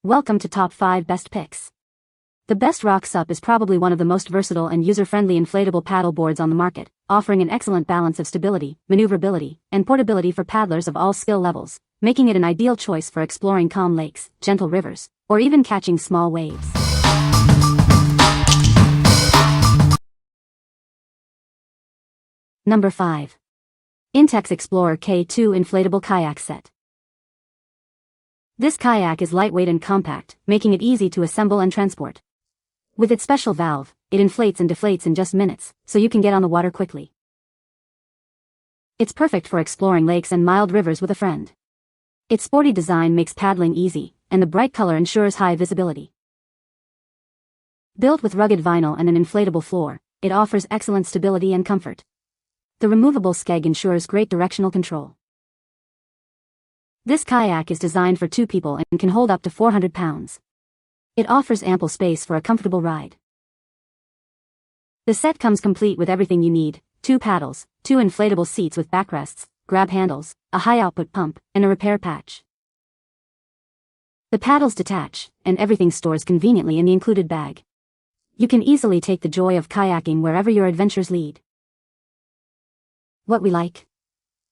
Welcome to Top 5 Best Picks. The best Roc Sup is probably one of the most versatile and user-friendly inflatable paddle boards on the market, offering an excellent balance of stability, maneuverability, and portability for paddlers of all skill levels, making it an ideal choice for exploring calm lakes, gentle rivers, or even catching small waves. Number 5. Intex Explorer K2 Inflatable Kayak Set. This kayak is lightweight and compact, making it easy to assemble and transport. With its special valve, it inflates and deflates in just minutes, so you can get on the water quickly. It's perfect for exploring lakes and mild rivers with a friend. Its sporty design makes paddling easy, and the bright color ensures high visibility. Built with rugged vinyl and an inflatable floor, it offers excellent stability and comfort. The removable skeg ensures great directional control. This kayak is designed for 2 people and can hold up to 400 pounds. It offers ample space for a comfortable ride. The set comes complete with everything you need: 2 paddles, 2 inflatable seats with backrests, grab handles, a high-output pump, and a repair patch. The paddles detach, and everything stores conveniently in the included bag. You can easily take the joy of kayaking wherever your adventures lead. What we like?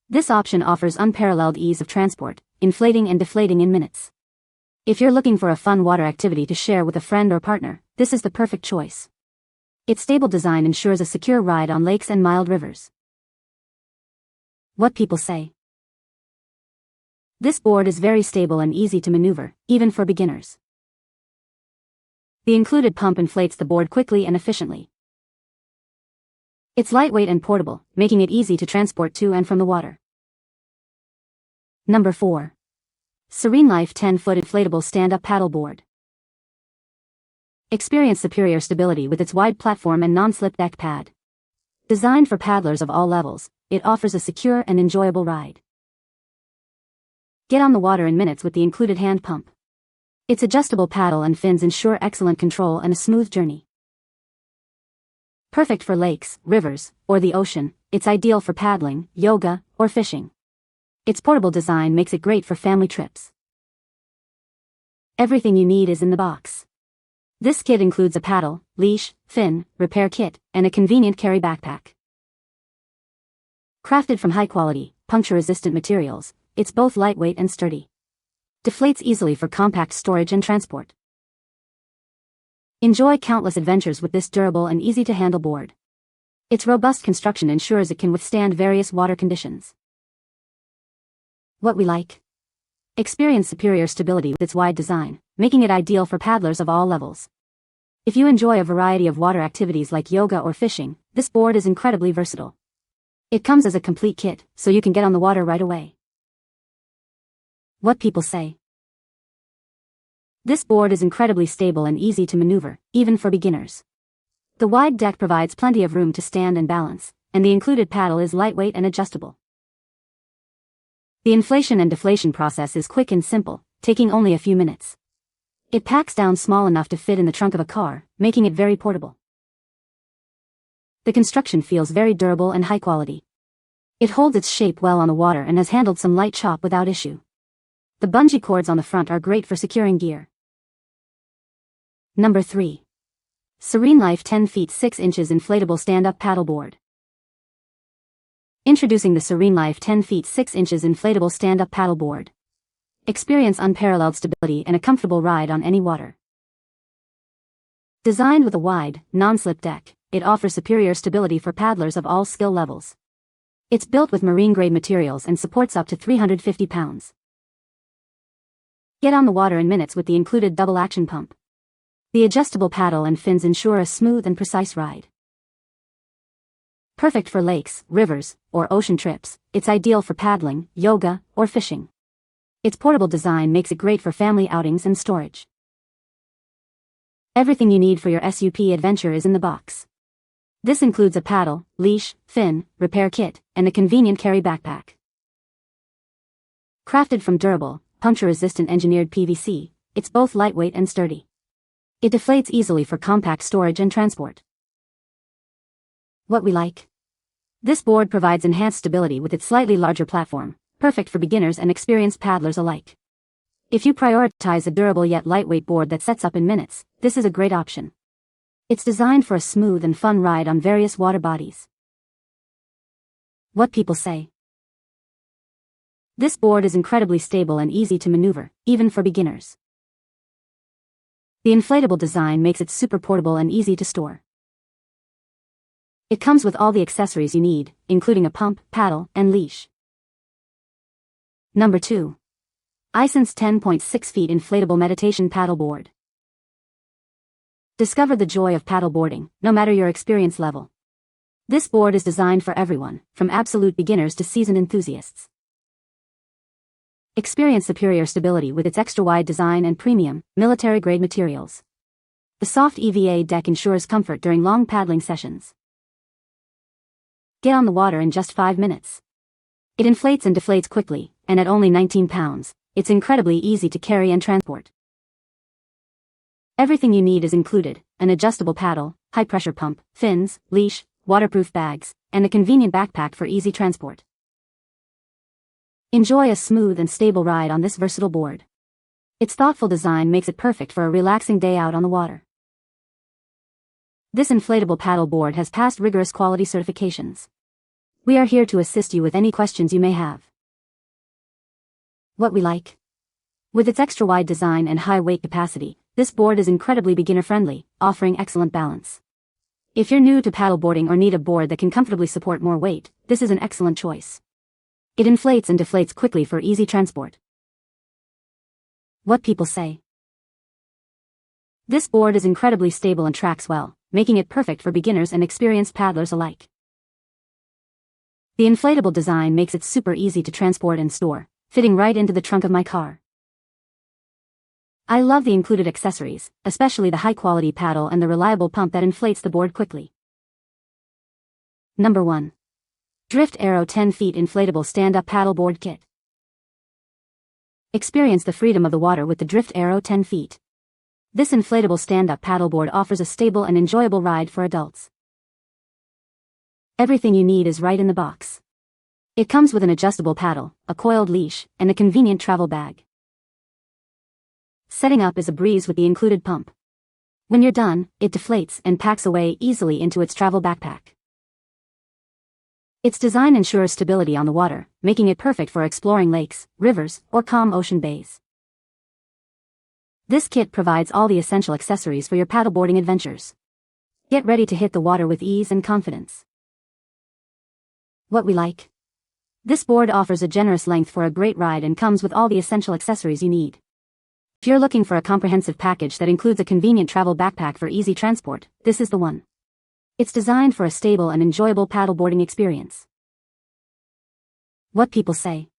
This option offers unparalleled ease of transport, inflating and deflating in minutes. If you're looking for a fun water activity to share with a friend or partner, this is the perfect choice. Its stable design ensures a secure ride on lakes and mild rivers. What people say? This board is very stable and easy to maneuver, even for beginners. The included pump inflates the board quickly and efficiently. It's lightweight and portable, making it easy to transport to and from the water. Number 4. SereneLife 10-foot inflatable stand-up paddleboard. Experience superior stability with its wide platform and non-slip deck pad. Designed for paddlers of all levels, it offers a secure and enjoyable ride. Get on the water in minutes with the included hand pump. Its adjustable paddle and fins ensure excellent control and a smooth journey. Perfect for lakes, rivers, or the ocean, it's ideal for paddling, yoga, or fishing. Its portable design makes it great for family trips. Everything you need is in the box. This kit includes a paddle, leash, fin, repair kit, and a convenient carry backpack. Crafted from high-quality, puncture-resistant materials, it's both lightweight and sturdy. Deflates easily for compact storage and transport. Enjoy countless adventures with this durable and easy-to-handle board. Its robust construction ensures it can withstand various water conditions. What we like? Experience superior stability with its wide design, making it ideal for paddlers of all levels. If you enjoy a variety of water activities like yoga or fishing, this board is incredibly versatile. It comes as a complete kit, so you can get on the water right away. What people say? This board is incredibly stable and easy to maneuver, even for beginners. The wide deck provides plenty of room to stand and balance, and the included paddle is lightweight and adjustable. The inflation and deflation process is quick and simple, taking only a few minutes. It packs down small enough to fit in the trunk of a car, making it very portable. The construction feels very durable and high quality. It holds its shape well on the water and has handled some light chop without issue. The bungee cords on the front are great for securing gear. Number 3. SereneLife 10 feet 6 inches inflatable stand-up paddleboard. Introducing the SereneLife 10 feet 6 inches inflatable stand-up paddleboard. Experience unparalleled stability and a comfortable ride on any water. Designed with a wide, non-slip deck, it offers superior stability for paddlers of all skill levels. It's built with marine-grade materials and supports up to 350 pounds. Get on the water in minutes with the included double-action pump. The adjustable paddle and fins ensure a smooth and precise ride. Perfect for lakes, rivers, or ocean trips, it's ideal for paddling, yoga, or fishing. Its portable design makes it great for family outings and storage. Everything you need for your SUP adventure is in the box. This includes a paddle, leash, fin, repair kit, and a convenient carry backpack. Crafted from durable, puncture-resistant engineered PVC, it's both lightweight and sturdy. It deflates easily for compact storage and transport. What we like? This board provides enhanced stability with its slightly larger platform, perfect for beginners and experienced paddlers alike. If you prioritize a durable yet lightweight board that sets up in minutes, this is a great option. It's designed for a smooth and fun ride on various water bodies. What people say. This board is incredibly stable and easy to maneuver, even for beginners. The inflatable design makes it super portable and easy to store. It comes with all the accessories you need, including a pump, paddle, and leash. Number 2. AISUNSS 10.6 feet inflatable meditation paddleboard. Discover the joy of paddleboarding, no matter your experience level. This board is designed for everyone, from absolute beginners to seasoned enthusiasts. Experience superior stability with its extra-wide design and premium, military-grade materials. The soft EVA deck ensures comfort during long paddling sessions. Get on the water in just 5 minutes. It inflates and deflates quickly, and at only 19 pounds, it's incredibly easy to carry and transport. Everything you need is included: an adjustable paddle, high-pressure pump, fins, leash, waterproof bags, and a convenient backpack for easy transport. Enjoy a smooth and stable ride on this versatile board. Its thoughtful design makes it perfect for a relaxing day out on the water. This inflatable paddle board has passed rigorous quality certifications. We are here to assist you with any questions you may have. What we like. With its extra-wide design and high weight capacity, this board is incredibly beginner-friendly, offering excellent balance. If you're new to paddleboarding or need a board that can comfortably support more weight, this is an excellent choice. It inflates and deflates quickly for easy transport. What people say. This board is incredibly stable and tracks well, making it perfect for beginners and experienced paddlers alike. The inflatable design makes it super easy to transport and store, fitting right into the trunk of my car. I love the included accessories, especially the high-quality paddle and the reliable pump that inflates the board quickly. Number 1. Drift Aero 10 feet inflatable stand-up paddleboard kit. Experience the freedom of the water with the Drift Aero 10 feet. This inflatable stand-up paddleboard offers a stable and enjoyable ride for adults. Everything you need is right in the box. It comes with an adjustable paddle, a coiled leash, and a convenient travel bag. Setting up is a breeze with the included pump. When you're done, it deflates and packs away easily into its travel backpack. Its design ensures stability on the water, making it perfect for exploring lakes, rivers, or calm ocean bays. This kit provides all the essential accessories for your paddleboarding adventures. Get ready to hit the water with ease and confidence. What we like. This board offers a generous length for a great ride and comes with all the essential accessories you need. If you're looking for a comprehensive package that includes a convenient travel backpack for easy transport, this is the one. It's designed for a stable and enjoyable paddleboarding experience. What people say.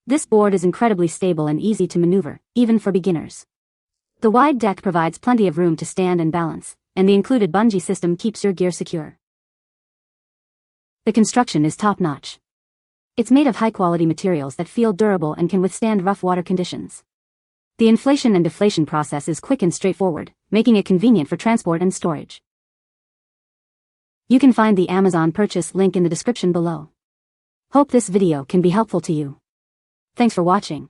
This board is incredibly stable and easy to maneuver, even for beginners. The wide deck provides plenty of room to stand and balance, and the included bungee system keeps your gear secure. The construction is top-notch. It's made of high-quality materials that feel durable and can withstand rough water conditions. The inflation and deflation process is quick and straightforward, making it convenient for transport and storage. You can find the Amazon purchase link in the description below. Hope this video can be helpful to you. Thanks for watching.